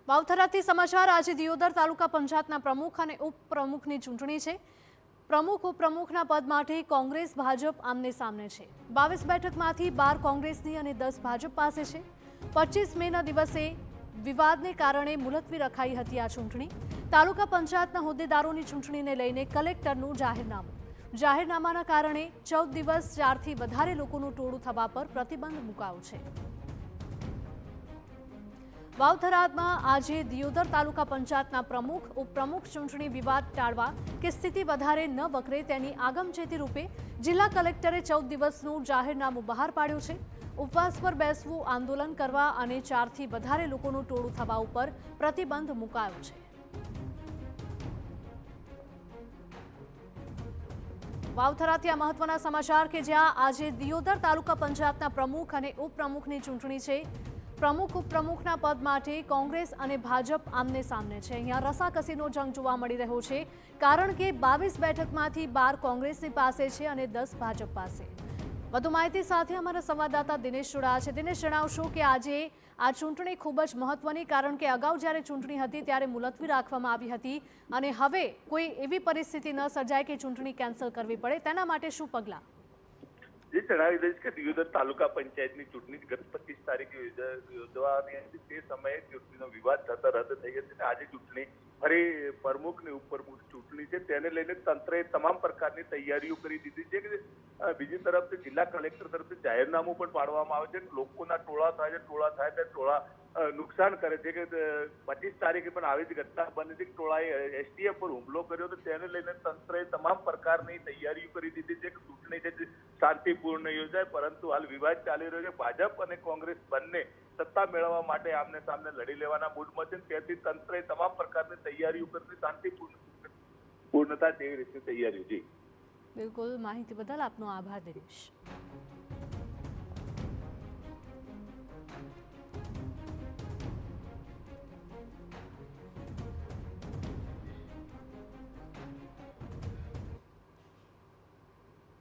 વાવથરાથી સમાચાર આજે દિયોદર તાલુકા પંચાયતના પ્રમુખ અને ઉપપ્રમુખની ચૂંટણી છે। પ્રમુખ ઉપપ્રમુખના પદ માટે કોંગ્રેસ ભાજપ આમને સામને છે। 22 બેઠકમાંથી 12 કોંગ્રેસની અને 10 ભાજપ પાસે છે। 25 મેના દિવસે વિવાદને કારણે મુલતવી રખાઈ હતી આ ચૂંટણી। તાલુકા પંચાયતના હોદ્દેદારોની ચૂંટણીને લઈને કલેક્ટરનું જાહેરનામાના કારણે 14 દિવસ 4થી વધારે લોકોનું ટોળું થવા પર પ્રતિબંધ મુકાયો છે। વાવથરામાં આજે દિયોદર તાલુકા પંચાયતના પ્રમુખ ઉપપ્રમુખ ચૂંટણી વિવાદ ટાળવા કે સ્થિતિ વધારે ન વકરે તેની આગમચેતી રૂપે જિલ્લા કલેક્ટરે 14 દિવસનું જાહેરનામું બહાર પાડ્યું છે। ઉપવાસ પર બેસવું, આંદોલન કરવા અને 4થી વધારે લોકોનું ટોળું થવા ઉપર પ્રતિબંધ મુકાયો છે। વાવથરાથી આ મહત્વના સમાચાર કે જ્યાં આજે દિયોદર તાલુકા પંચાયતના પ્રમુખ અને ઉપપ્રમુખની ચૂંટણી છે। પ્રમુખ ઉપપ્રમુખના પદ માટે કોંગ્રેસ અને ભાજપ આમને સામને છે। અહીંયા રસાકસીનો જંગ જોવા મળી રહ્યો છે, કારણ કે 22 બેઠકમાંથી 12 કોંગ્રેસની પાસે છે અને 10 ભાજપ પાસે। વધુ માહિતી સાથે અમારા સંવાદદાતા દિનેશ જોડાયા છે। દિનેશ, જણાવશો કે આજે આ ચૂંટણી ખૂબ જ મહત્વની, કારણ કે અગાઉ જ્યારે ચૂંટણી હતી ત્યારે મુલતવી રાખવામાં આવી હતી અને હવે કોઈ એવી પરિસ્થિતિ ન સર્જાય કે ચૂંટણી કેન્સલ કરવી પડે, તેના માટે શું પગલાં? જે જણાવી દઈશ કે દિયોદર તાલુકા પંચાયતની ચૂંટણી ગત 25 તારીખે યોજવાની હતી। તે સમયે ચૂંટણીનો વિવાદ થતા રદ થઈ હતી અને આજે ચૂંટણી ફરી પ્રમુખ ને ઉપપ્રમુખ ચૂંટણી છે, તેને લઈને તંત્રએ તમામ પ્રકારની તૈયારીઓ કરી દીધી છે। કે બીજી તરફ જિલ્લા કલેક્ટર તરફથી જાહેરનામું પણ પાડવામાં આવે છે। લોકોના ટોળા થાય છે, ટોળા નુકસાન કરે છે। કે 25 તારીખે પણ આવી જ ઘટના બની હતી, ટોળાએ એસટીએફ પર હુમલો કર્યો હતો, તેને લઈને તંત્રએ તમામ પ્રકારની તૈયારીઓ કરી દીધી છે કે ચૂંટણી છે શાંતિપૂર્ણ યોજાય। પરંતુ હાલ વિવાદ ચાલી રહ્યો છે। ભાજપ અને કોંગ્રેસ બંને સત્તા મેળવવા માટે આમને સામને લડી લેવાના મૂડમાં છે, તેથી તંત્રએ તમામ પ્રકારની તૈયારીઓ કરી શાંતિપૂર્ણતા તેવી રીતે તૈયારીઓ। જી બિલકુલ, માહિતી બદલ આપનો આભાર દિનેશ।